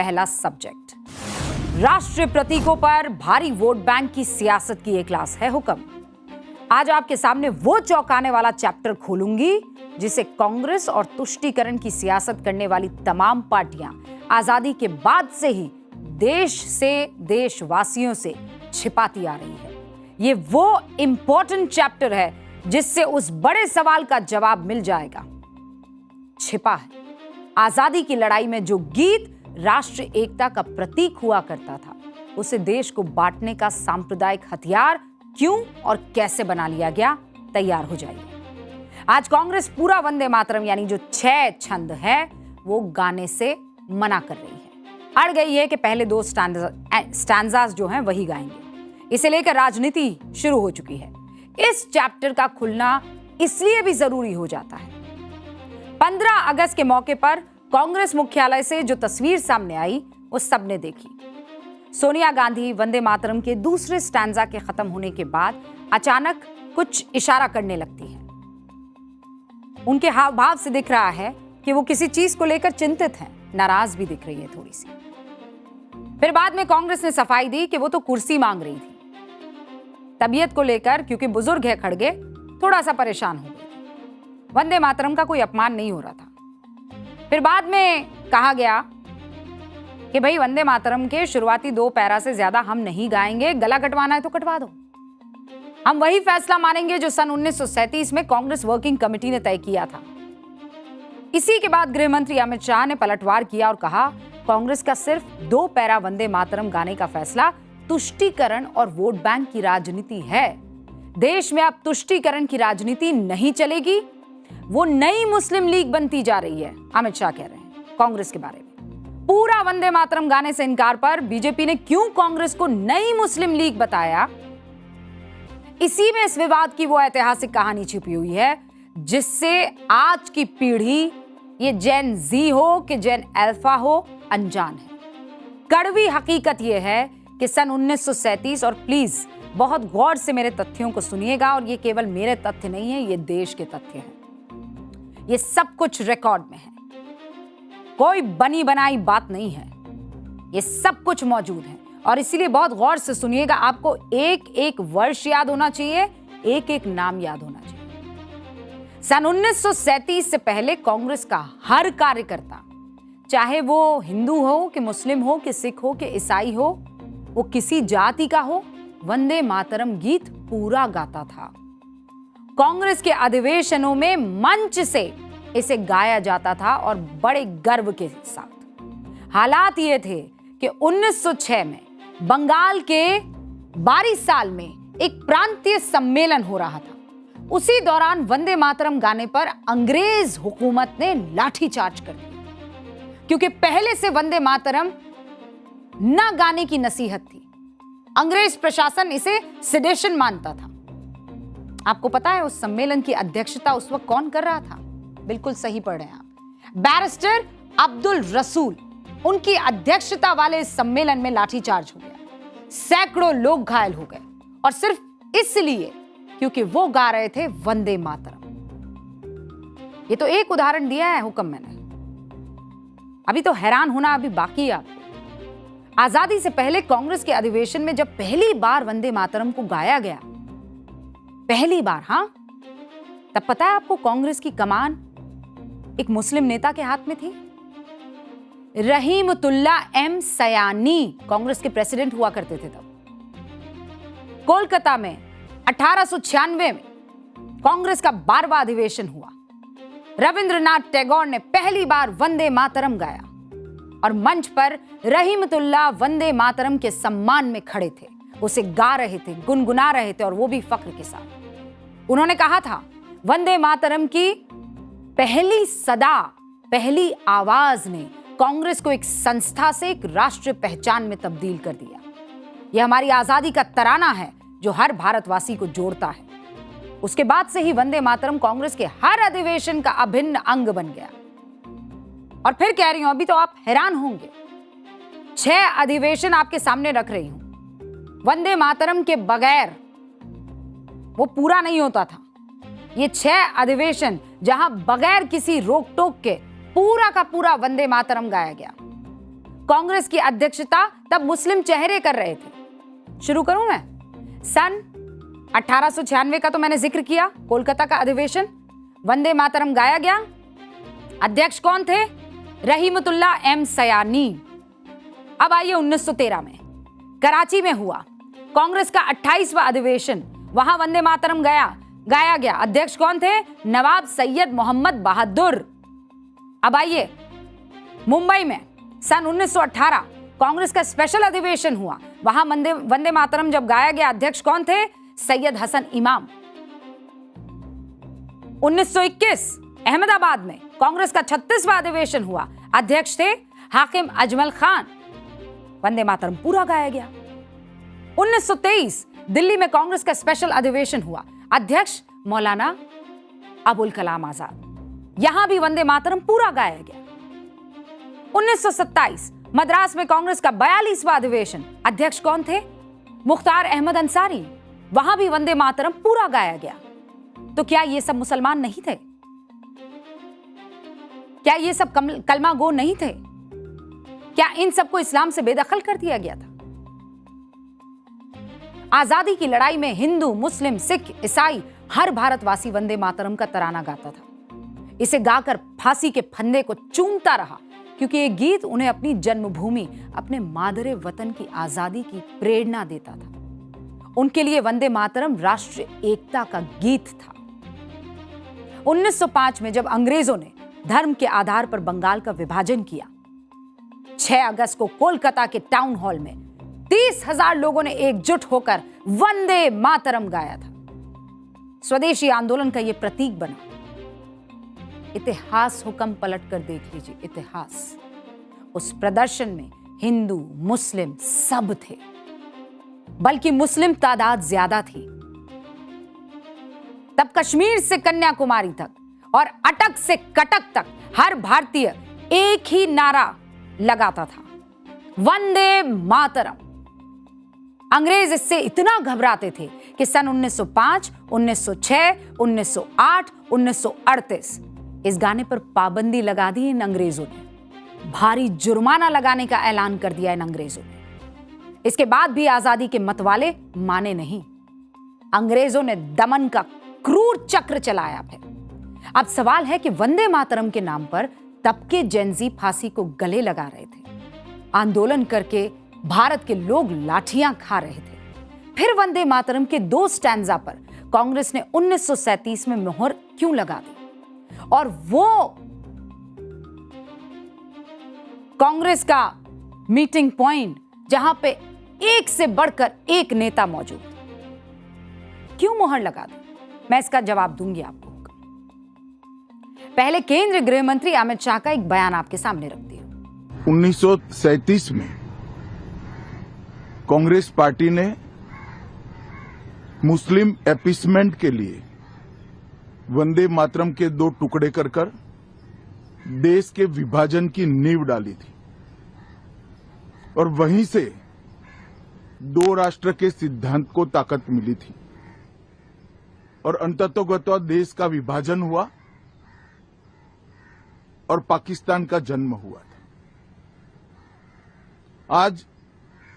पहला सब्जेक्ट। राष्ट्रीय प्रतीकों पर भारी वोट बैंक की सियासत की एक क्लास है हुक्म। आज आपके सामने वो चौंकाने वाला चैप्टर खोलूंगी जिसे कांग्रेस और तुष्टीकरण की सियासत करने वाली तमाम पार्टियां आजादी के बाद से ही देश से, देशवासियों से छिपाती आ रही है। ये वो इंपॉर्टेंट चैप्टर है जिससे उस बड़े सवाल का जवाब मिल जाएगा। छिपा है आजादी की लड़ाई में जो गीत राष्ट्रीय एकता का प्रतीक हुआ करता था, उसे देश को बांटने का सांप्रदायिक हथियार क्यों और कैसे बना लिया गया। तैयार हो जाइए। आज कांग्रेस पूरा वंदे मातरम यानी जो 6 छंद है वो गाने से मना कर रही है। अड़ गई है कि पहले 2 स्टैंजास जो हैं वही गाएंगे। इसे लेकर राजनीति शुरू हो चुकी है। इस चैप्टर का खुलना इसलिए भी जरूरी हो जाता है। 15 अगस्त के मौके पर कांग्रेस मुख्यालय से जो तस्वीर सामने आई वो सबने देखी। सोनिया गांधी वंदे मातरम के दूसरे स्टैंजा के खत्म होने के बाद अचानक कुछ इशारा करने लगती है। उनके हाव भाव से दिख रहा है कि वो किसी चीज को लेकर चिंतित हैं, नाराज भी दिख रही है थोड़ी सी। फिर बाद में कांग्रेस ने सफाई दी कि वो तो कुर्सी मांग रही थी। तबीयत को लेकर, क्योंकि बुजुर्ग है खड़गे, थोड़ा सा परेशान हो गई। वंदे मातरम का कोई अपमान नहीं हो रहा था। फिर बाद में कहा गया कि भाई वंदे मातरम के शुरुआती 2 पैरा से ज्यादा हम नहीं गाएंगे, गला कटवाना है तो कटवा दो। हम वही फैसला मानेंगे जो सन 1937 में कांग्रेस वर्किंग कमेटी ने तय किया था। इसी के बाद गृह मंत्री अमित शाह ने पलटवार किया और कहा कांग्रेस का सिर्फ 2 पैरा वंदे मातरम गाने का फैसला तुष्टीकरण और वोट बैंक की राजनीति है। देश में अब तुष्टीकरण की राजनीति नहीं चलेगी, वो नई मुस्लिम लीग बनती जा रही है, अमित शाह कह रहे हैं कांग्रेस के बारे में। पूरा वंदे मातरम गाने से इनकार पर बीजेपी ने क्यों कांग्रेस को नई मुस्लिम लीग बताया, इसी में इस विवाद की वो ऐतिहासिक कहानी छिपी हुई है जिससे आज की पीढ़ी, ये जेन जी हो कि जेन अल्फा हो, अनजान है। कड़वी हकीकत यह है कि सन 1937, और प्लीज बहुत गौर से मेरे तथ्यों को सुनिएगा, और ये केवल मेरे तथ्य नहीं है, ये देश के तथ्य हैं। ये सब कुछ रिकॉर्ड में है, कोई बनी बनाई बात नहीं है, ये सब कुछ मौजूद है। और इसीलिए बहुत गौर से सुनिएगा। आपको एक एक वर्ष याद होना चाहिए, एक एक नाम याद होना चाहिए। सन 1937 से पहले कांग्रेस का हर कार्यकर्ता, चाहे वो हिंदू हो कि मुस्लिम हो कि सिख हो कि ईसाई हो, वो किसी जाति का हो, वंदे मातरम गीत पूरा गाता था। कांग्रेस के अधिवेशनों में मंच से इसे गाया जाता था और बड़े गर्व के साथ। हालात ये थे कि 1906 में बंगाल के बारिसाल में एक प्रांतीय सम्मेलन हो रहा था। उसी दौरान वंदे मातरम गाने पर अंग्रेज हुकूमत ने लाठीचार्ज कर दिया, क्योंकि पहले से वंदे मातरम न गाने की नसीहत थी। अंग्रेज प्रशासन इसे सेडेशन मानता था। आपको पता है उस सम्मेलन की अध्यक्षता उस वक्त कौन कर रहा था? बिल्कुल सही पढ़ रहे हैं आप, बैरिस्टर अब्दुल रसूल। उनकी अध्यक्षता वाले इस सम्मेलन में लाठीचार्ज हो गया, सैकड़ों लोग घायल हो गए, और सिर्फ इसलिए क्योंकि वो गा रहे थे वंदे मातरम। ये तो एक उदाहरण दिया है हुक्म मैंने, अभी तो हैरान होना अभी बाकी है आपको। आजादी से पहले कांग्रेस के अधिवेशन में जब पहली बार वंदे मातरम को गाया गया, पहली बार, हां, तब पता है आपको कांग्रेस की कमान एक मुस्लिम नेता के हाथ में थी। रहीमतुल्ला एम सयानी कांग्रेस के प्रेसिडेंट हुआ करते थे तब। कोलकाता में 1896 में कांग्रेस का 12वां अधिवेशन हुआ। रविंद्रनाथ टैगोर ने पहली बार वंदे मातरम गाया और मंच पर रहीमतुल्ला वंदे मातरम के सम्मान में खड़े थे, उसे गा रहे थे, गुनगुना रहे थे, और वो भी फख्र के साथ। उन्होंने कहा था वंदे मातरम की पहली सदा, पहली आवाज ने कांग्रेस को एक संस्था से एक राष्ट्रीय पहचान में तब्दील कर दिया। यह हमारी आजादी का तराना है जो हर भारतवासी को जोड़ता है। उसके बाद से ही वंदे मातरम कांग्रेस के हर अधिवेशन का अभिन्न अंग बन गया। और फिर कह रही हूं, अभी तो आप हैरान होंगे, 6 अधिवेशन आपके सामने रख रही हूं। वंदे मातरम के बगैर वो पूरा नहीं होता था। ये 6 अधिवेशन जहां बगैर किसी रोक टोक के पूरा का पूरा वंदे मातरम गाया गया। कांग्रेस की अध्यक्षता तब मुस्लिम चेहरे कर रहे थे। शुरू करूं मैं? सन 1896 का तो मैंने जिक्र किया, कोलकाता का अधिवेशन, वंदे मातरम गाया गया। अध्यक्ष कौन थे? रहीमतुल्ला एम सयानी। अब आइए 1913 में कराची में हुआ कांग्रेस का 28वां अधिवेशन, वहां वंदे मातरम गाया गया। अध्यक्ष कौन थे? नवाब सैयद मोहम्मद बहादुर। अब आइए मुंबई में सन 1918 कांग्रेस का स्पेशल अधिवेशन हुआ, वहां वंदे मातरम जब गाया गया, अध्यक्ष कौन थे? सैयद हसन इमाम। 1921 अहमदाबाद में कांग्रेस का 36वां अधिवेशन हुआ, अध्यक्ष थे हाकिम अजमल खान। वंदे मातरम पूरा गाया गया। 1923 दिल्ली में कांग्रेस का स्पेशल अधिवेशन हुआ, अध्यक्ष मौलाना अबुल कलाम आजाद। यहां भी वंदे मातरम पूरा गाया गया। 1927 मद्रास में कांग्रेस का 42वां अधिवेशन, अध्यक्ष कौन थे? मुख्तार अहमद अंसारी। वहां भी वंदे मातरम पूरा गाया गया। तो क्या ये सब मुसलमान नहीं थे? क्या ये सब कलमा गो नहीं थे? क्या इन सबको इस्लाम से बेदखल कर दिया गया था? आजादी की लड़ाई में हिंदू, मुस्लिम, सिख, ईसाई, हर भारतवासी वंदे मातरम का तराना गाता था। इसे गाकर फांसी के फंदे को चूमता रहा, क्योंकि ये गीत उन्हें अपनी जन्मभूमि, अपने मादरे वतन की आजादी की प्रेरणा देता था। उनके लिए वंदे मातरम राष्ट्रीय एकता का गीत था। 1905 में जब अंग्रेजों ने धर्म के आधार पर बंगाल का विभाजन किया, 6 अगस्त को कोलकाता के टाउन हॉल में 30,000 लोगों ने एकजुट होकर वंदे मातरम गाया था। स्वदेशी आंदोलन का यह प्रतीक बना। इतिहास हुक्म पलट कर देख लीजिए, इतिहास। उस प्रदर्शन में हिंदू, मुस्लिम सब थे, बल्कि मुस्लिम तादाद ज्यादा थी। तब कश्मीर से कन्याकुमारी तक और अटक से कटक तक हर भारतीय एक ही नारा लगाता था, वंदे मातरम। अंग्रेज इससे इतना घबराते थे कि सन 1905, 1906, 1908, 1938 इस गाने पर पाबंदी लगा दी इन अंग्रेजों ने। भारी जुर्माना लगाने का ऐलान कर दिया इन अंग्रेजों ने। इसके बाद भी आजादी के मतवाले माने नहीं। अंग्रेजों ने दमन का क्रूर चक्र चलाया। फिर अब सवाल है कि वंदे मातरम के नाम पर तब के जेनजी फांसी को गले लगा रहे थे। आंदोलन करके भारत के लोग लाठियां खा रहे थे। फिर वंदे मातरम के 2 स्टैंजा पर कांग्रेस ने 1937 में मोहर क्यों लगा दी? और वो कांग्रेस का मीटिंग पॉइंट जहां पे एक से बढ़कर एक नेता मौजूद, क्यों मोहर लगा दी? मैं इसका जवाब दूंगी आपको। पहले केंद्रीय गृह मंत्री अमित शाह का एक बयान आपके सामने रखती हूं। 1937 में कांग्रेस पार्टी ने मुस्लिम अपीसमेंट के लिए वंदे मातरम के 2 टुकड़े कर देश के विभाजन की नींव डाली थी, और वहीं से 2 राष्ट्र के सिद्धांत को ताकत मिली थी, और अंततोगत्वा देश का विभाजन हुआ और पाकिस्तान का जन्म हुआ था। आज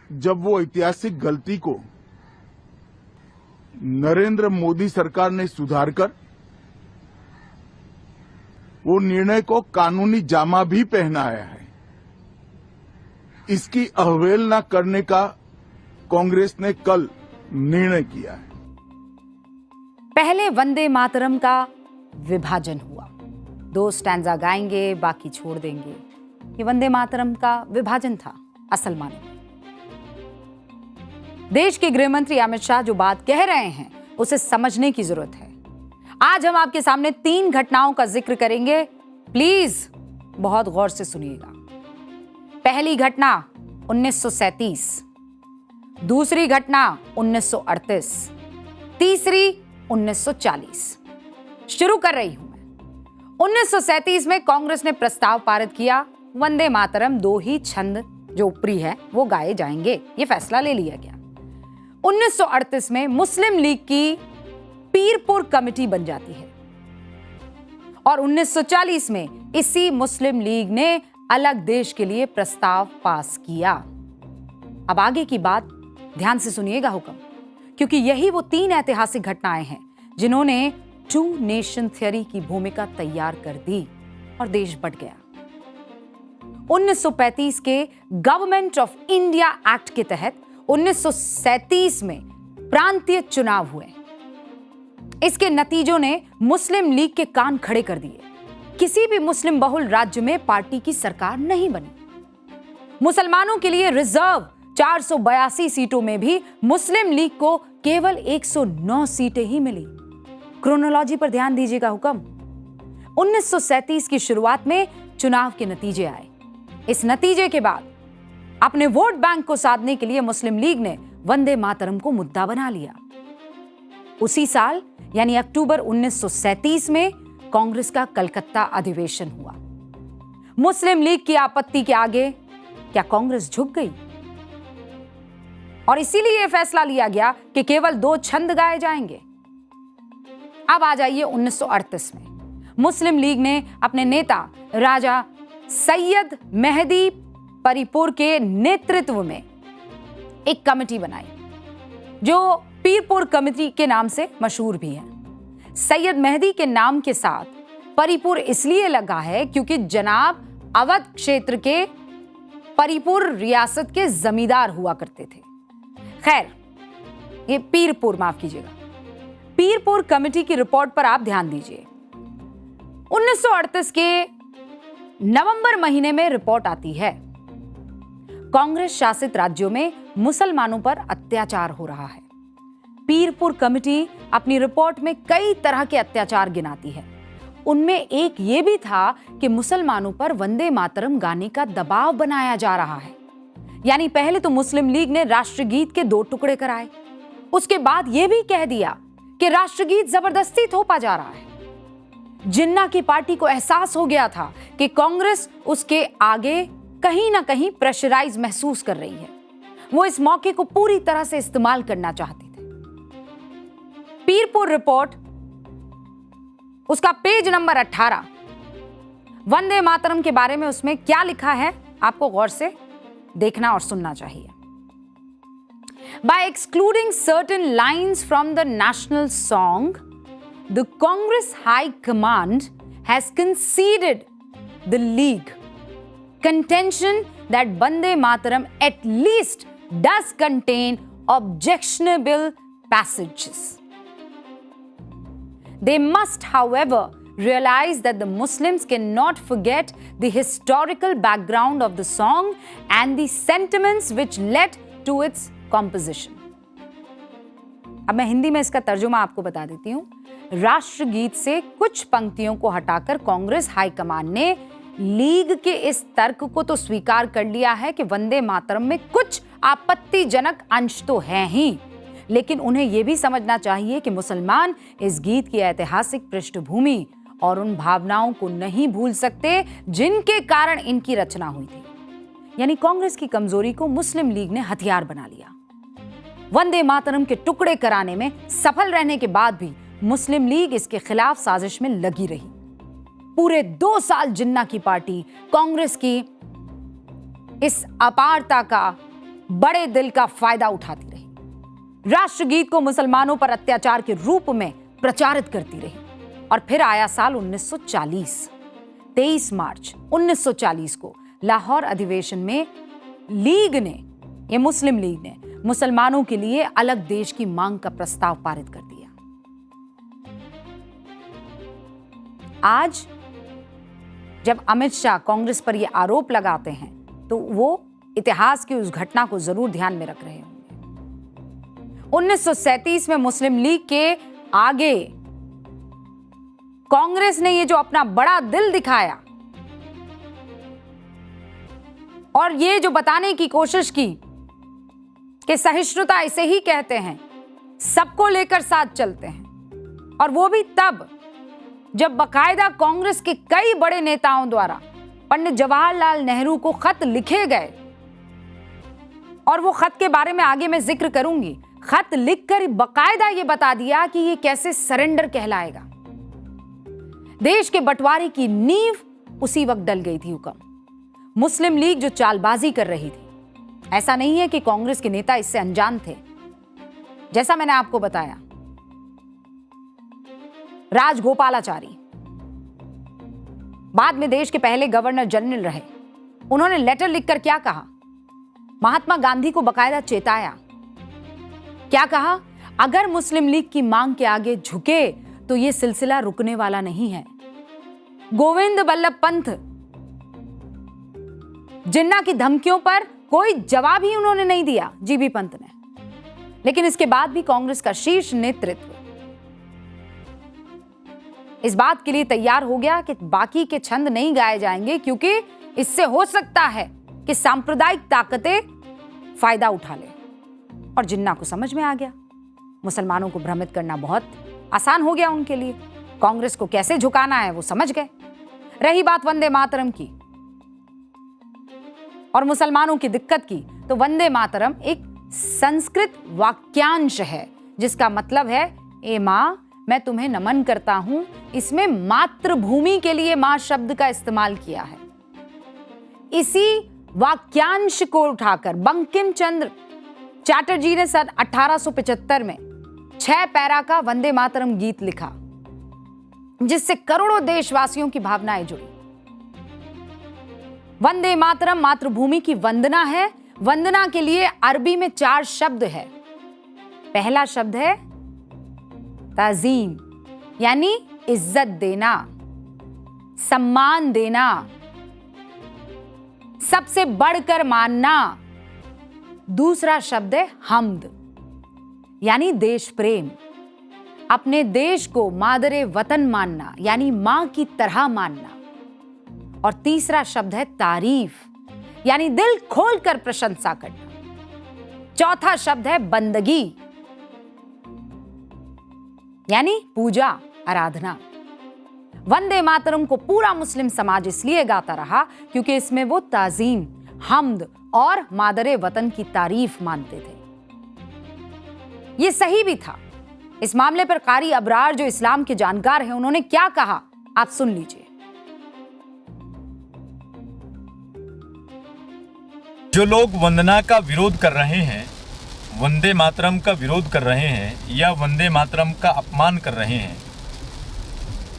जब वो ऐतिहासिक गलती को नरेंद्र मोदी सरकार ने सुधारकर वो निर्णय को कानूनी जामा भी पहनाया है, इसकी अवहेलना करने का कांग्रेस ने कल निर्णय किया है। पहले वंदे मातरम का विभाजन हुआ, 2 स्टैंजा गाएंगे, बाकी छोड़ देंगे। ये वंदे मातरम का विभाजन था असल माने में। देश के गृह मंत्री अमित शाह जो बात कह रहे हैं उसे समझने की जरूरत है। आज हम आपके सामने 3 घटनाओं का जिक्र करेंगे, प्लीज बहुत गौर से सुनिएगा। पहली घटना 1937, दूसरी घटना 1938, तीसरी 1940। शुरू कर रही हूं मैं। 1937 में कांग्रेस ने प्रस्ताव पारित किया, वंदे मातरम 2 ही छंद जो ऊपरी है वो गाए जाएंगे, ये फैसला ले लिया गया। 1938 में मुस्लिम लीग की पीरपुर कमेटी बन जाती है, और 1940 में इसी मुस्लिम लीग ने अलग देश के लिए प्रस्ताव पास किया। अब आगे की बात ध्यान से सुनिएगा हुक्म, क्योंकि यही वो 3 ऐतिहासिक घटनाएं हैं जिन्होंने 2 नेशन थ्योरी की भूमिका तैयार कर दी और देश बंट गया। 1935 के गवर्नमेंट ऑफ इंडिया एक्ट के तहत 1937 में प्रांतीय चुनाव हुए। इसके नतीजों ने मुस्लिम लीग के कान खड़े कर दिए। किसी भी मुस्लिम बहुल राज्य में पार्टी की सरकार नहीं बनी। मुसलमानों के लिए रिजर्व 482 सीटों में भी मुस्लिम लीग को केवल 109 सीटें ही मिली। क्रोनोलॉजी पर ध्यान दीजिएगा हुक्म। 1937 की शुरुआत में चुनाव के नतीजे आए। इस नतीजे के बाद अपने वोट बैंक को साधने के लिए मुस्लिम लीग ने वंदे मातरम को मुद्दा बना लिया। उसी साल यानी अक्टूबर 1937 में कांग्रेस का कलकत्ता अधिवेशन हुआ। मुस्लिम लीग की आपत्ति के आगे क्या कांग्रेस झुक गई? और इसीलिए यह फैसला लिया गया कि केवल 2 छंद गाए जाएंगे। अब आ जाइए 1938 में। मुस्लिम लीग ने अपने नेता राजा सैयद मेहदी परिपुर के नेतृत्व में एक कमेटी बनाई जो पीरपुर कमेटी के नाम से मशहूर भी है। सैयद मेहदी के नाम के साथ परिपुर इसलिए लगा है क्योंकि जनाब अवध क्षेत्र के परिपुर रियासत के जमींदार हुआ करते थे। खैर, ये पीरपुर, माफ कीजिएगा, पीरपुर कमेटी की रिपोर्ट पर आप ध्यान दीजिए। 1938 के नवंबर महीने में रिपोर्ट आती है, कांग्रेस शासित राज्यों में मुसलमानों पर अत्याचार हो रहा है। पीरपुर कमेटी अपनी रिपोर्ट में कई तरह के अत्याचार गिनाती है। उनमें एक ये भी था कि मुसलमानों पर वंदे मातरम गाने का दबाव बनाया जा रहा है। यानी पहले तो मुस्लिम लीग ने राष्ट्रगीत के 2 टुकड़े कराए, उसके बाद यह भी कह दिया कि राष्ट्रगीत जबरदस्ती थोपा जा रहा है। जिन्ना की पार्टी को एहसास हो गया था कि कांग्रेस उसके आगे कहीं ना कहीं प्रेशराइज महसूस कर रही है। वो इस मौके को पूरी तरह से इस्तेमाल करना चाहती थे। पीरपुर रिपोर्ट, उसका पेज नंबर 18, वंदे मातरम के बारे में उसमें क्या लिखा है आपको गौर से देखना और सुनना चाहिए। By excluding certain lines from the national song, the Congress High Command has conceded the League contention that Vande Mataram at least does contain objectionable passages. They must, however, realize that the Muslims cannot forget the historical background of the song and the sentiments which led to its composition. अब मैं हिंदी में इसका तर्जुमा आपको बता देती हूँ। राष्ट्रगीत से कुछ पंक्तियों को हटाकर कांग्रेस हाईकमान ने लीग के इस तर्क को तो स्वीकार कर लिया है कि वंदे मातरम में कुछ आपत्तिजनक अंश तो हैं ही, लेकिन उन्हें यह भी समझना चाहिए कि मुसलमान इस गीत की ऐतिहासिक पृष्ठभूमि और उन भावनाओं को नहीं भूल सकते जिनके कारण इनकी रचना हुई थी। यानी कांग्रेस की कमजोरी को मुस्लिम लीग ने हथियार बना लिया। वंदे मातरम के टुकड़े कराने में सफल रहने के बाद भी मुस्लिम लीग इसके खिलाफ साजिश में लगी रही। पूरे 2 साल जिन्ना की पार्टी कांग्रेस की इस अपारता का, बड़े दिल का फायदा उठाती रही। राष्ट्रगीत को मुसलमानों पर अत्याचार के रूप में प्रचारित करती रही। और फिर आया साल 1940। 23 मार्च 1940 को लाहौर अधिवेशन में लीग ने, ये मुस्लिम लीग ने, मुसलमानों के लिए अलग देश की मांग का प्रस्ताव पारित कर दिया। आज जब अमित शाह कांग्रेस पर यह आरोप लगाते हैं तो वो इतिहास की उस घटना को जरूर ध्यान में रख रहे होंगे। 1937 में मुस्लिम लीग के आगे कांग्रेस ने ये जो अपना बड़ा दिल दिखाया और ये जो बताने की कोशिश की कि सहिष्णुता इसे ही कहते हैं, सबको लेकर साथ चलते हैं, और वो भी तब जब बाकायदा कांग्रेस के कई बड़े नेताओं द्वारा पंडित जवाहरलाल नेहरू को खत लिखे गए। और वो खत के बारे में आगे मैं जिक्र करूंगी। खत लिखकर बाकायदा ये बता दिया कि ये कैसे सरेंडर कहलाएगा। देश के बंटवारे की नींव उसी वक्त डल गई थी हुक्म। मुस्लिम लीग जो चालबाजी कर रही थी, ऐसा नहीं है कि कांग्रेस के नेता इससे अनजान थे। जैसा मैंने आपको बताया, राजगोपालाचारी बाद में देश के पहले गवर्नर जनरल रहे। उन्होंने लेटर लिखकर क्या कहा? महात्मा गांधी को बकायदा चेताया। क्या कहा? अगर मुस्लिम लीग की मांग के आगे झुके तो यह सिलसिला रुकने वाला नहीं है। गोविंद बल्लभ पंत जिन्ना की धमकियों पर कोई जवाब ही उन्होंने नहीं दिया, जीबी पंत ने। लेकिन इसके बाद भी कांग्रेस का शीर्ष नेतृत्व इस बात के लिए तैयार हो गया कि बाकी के छंद नहीं गाए जाएंगे, क्योंकि इससे हो सकता है कि सांप्रदायिक ताकतें फायदा उठा ले। और जिन्ना को समझ में आ गया, मुसलमानों को भ्रमित करना बहुत आसान हो गया उनके लिए। कांग्रेस को कैसे झुकाना है वो समझ गए। रही बात वंदे मातरम की और मुसलमानों की दिक्कत की, तो वंदे मातरम एक संस्कृत वाक्यांश है जिसका मतलब है, ए मां मैं तुम्हें नमन करता हूं। इसमें मातृभूमि के लिए मां शब्द का इस्तेमाल किया है। इसी वाक्यांश को उठाकर बंकिम चंद्र चैटर्जी ने सन 1875 में 6 पैरा का वंदे मातरम गीत लिखा, जिससे करोड़ों देशवासियों की भावनाएं जुड़ी। वंदे मातरम मातृभूमि की वंदना है। वंदना के लिए अरबी में 4 शब्द है। पहला शब्द है ताजीम, यानी इज्जत देना, सम्मान देना, सबसे बढ़कर मानना। दूसरा शब्द है हमद, यानी देश प्रेम, अपने देश को मादरे वतन मानना, यानी मां की तरह मानना। और तीसरा शब्द है तारीफ, यानी दिल खोलकर प्रशंसा करना। चौथा शब्द है बंदगी, यानी पूजा, आराधना। वंदे मातरम को पूरा मुस्लिम समाज इसलिए गाता रहा क्योंकि इसमें वो ताजीम, हमद और मादरे वतन की तारीफ मानते थे। ये सही भी था। इस मामले पर कारी अबरार, जो इस्लाम के जानकार हैं, उन्होंने क्या कहा आप सुन लीजिए। जो लोग वंदना का विरोध कर रहे हैं, वंदे मातरम का विरोध कर रहे हैं या वंदे मातरम का अपमान कर रहे हैं,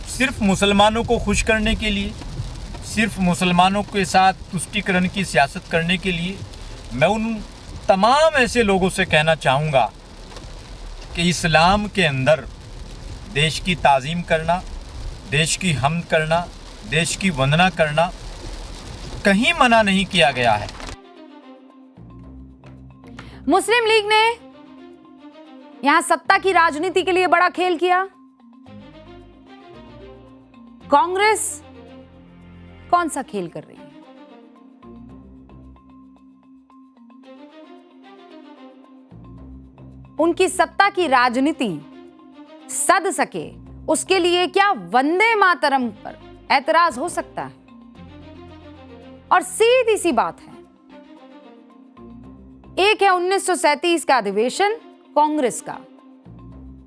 सिर्फ मुसलमानों को खुश करने के लिए, सिर्फ मुसलमानों के साथ तुष्टीकरण की सियासत करने के लिए, मैं उन तमाम ऐसे लोगों से कहना चाहूँगा कि इस्लाम के अंदर देश की ताज़ीम करना, देश की हम्द करना, देश की वंदना करना कहीं मना नहीं किया गया है। मुस्लिम लीग ने यहां सत्ता की राजनीति के लिए बड़ा खेल किया। कांग्रेस कौन सा खेल कर रही है? उनकी सत्ता की राजनीति सद सके उसके लिए क्या वंदे मातरम पर ऐतराज हो सकता है? और सीधी सी बात है, एक है 1937 का अधिवेशन कांग्रेस का,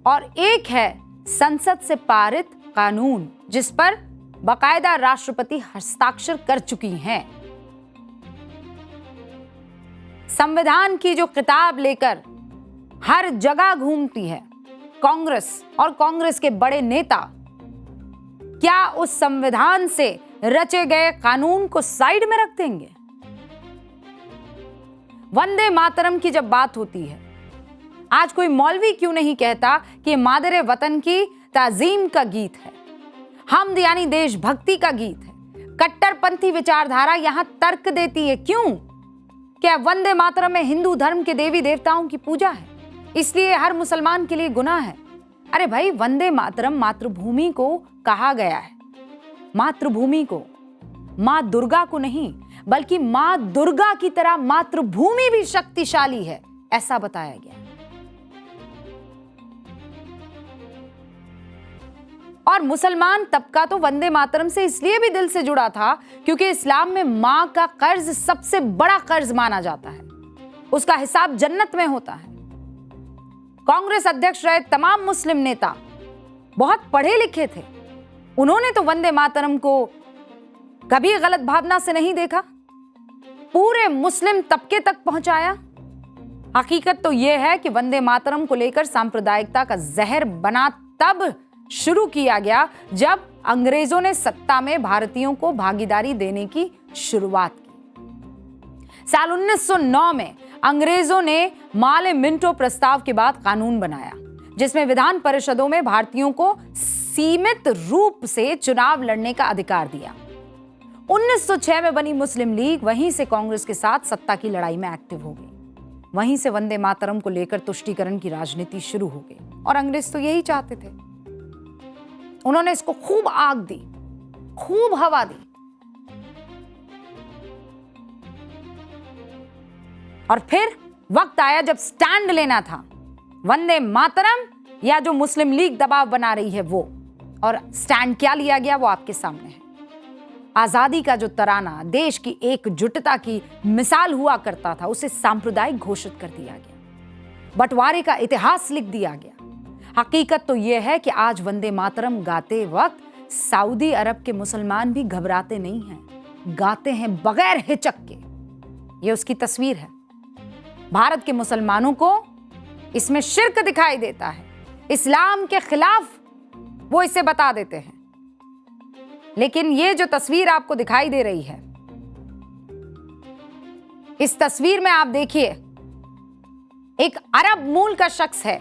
और एक है संसद से पारित कानून जिस पर बाकायदा राष्ट्रपति हस्ताक्षर कर चुकी हैं। संविधान की जो किताब लेकर हर जगह घूमती है कांग्रेस और कांग्रेस के बड़े नेता, क्या उस संविधान से रचे गए कानून को साइड में रख देंगे? वंदे मातरम की जब बात होती है, आज कोई मौलवी क्यों नहीं कहता कि मादरे वतन की ताजीम का गीत है, हमद यानी देशभक्ति का गीत है। कट्टरपंथी विचारधारा यहां तर्क देती है, क्यों? क्या वंदे मातरम में हिंदू धर्म के देवी देवताओं की पूजा है, इसलिए हर मुसलमान के लिए गुनाह है? अरे भाई, वंदे मातरम मातृभूमि को कहा गया है, मातृभूमि को, मां दुर्गा को नहीं, बल्कि मां दुर्गा की तरह मातृभूमि भी शक्तिशाली है, ऐसा बताया गया। और मुसलमान तबका तो वंदे मातरम से इसलिए भी दिल से जुड़ा था क्योंकि इस्लाम में मां का कर्ज सबसे बड़ा कर्ज माना जाता है, उसका हिसाब जन्नत में होता है। कांग्रेस अध्यक्ष रहे तमाम मुस्लिम नेता बहुत पढ़े लिखे थे, उन्होंने तो वंदे मातरम को कभी गलत भावना से नहीं देखा। पूरे मुस्लिम तबके तक पहुंचाया। हकीकत तो यह है कि वंदे मातरम को लेकर सांप्रदायिकता का जहर बना तब शुरू किया गया जब अंग्रेजों ने सत्ता में भारतीयों को भागीदारी देने की शुरुआत की। साल 1909 में अंग्रेजों ने माले मिंटो प्रस्ताव के बाद कानून बनाया, जिसमें विधान परिषदों में भारतीयों को सीमित रूप से चुनाव लड़ने का अधिकार दिया। 1906 में बनी मुस्लिम लीग वहीं से कांग्रेस के साथ सत्ता की लड़ाई में एक्टिव हो गई। वहीं से वंदे मातरम को लेकर तुष्टीकरण की राजनीति शुरू हो गई और अंग्रेज तो यही चाहते थे। उन्होंने इसको खूब आग दी, खूब हवा दी और फिर वक्त आया जब स्टैंड लेना था, वंदे मातरम या जो मुस्लिम लीग दबाव बना रही है वो। और स्टैंड क्या लिया गया वो आपके सामने है। आजादी का जो तराना देश की एकजुटता की मिसाल हुआ करता था, उसे सांप्रदायिक घोषित कर दिया गया, बंटवारे का इतिहास लिख दिया गया। हकीकत तो यह है कि आज वंदे मातरम गाते वक्त सऊदी अरब के मुसलमान भी घबराते नहीं हैं, गाते हैं बगैर हिचक के। यह उसकी तस्वीर है। भारत के मुसलमानों को इसमें शिर्क दिखाई देता है, इस्लाम के खिलाफ वो इसे बता देते हैं। लेकिन ये जो तस्वीर आपको दिखाई दे रही है, इस तस्वीर में आप देखिए एक अरब मूल का शख्स है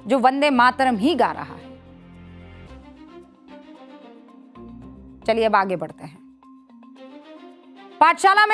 जो वंदे मातरम ही गा रहा है। चलिए अब आगे बढ़ते हैं। पाठशाला में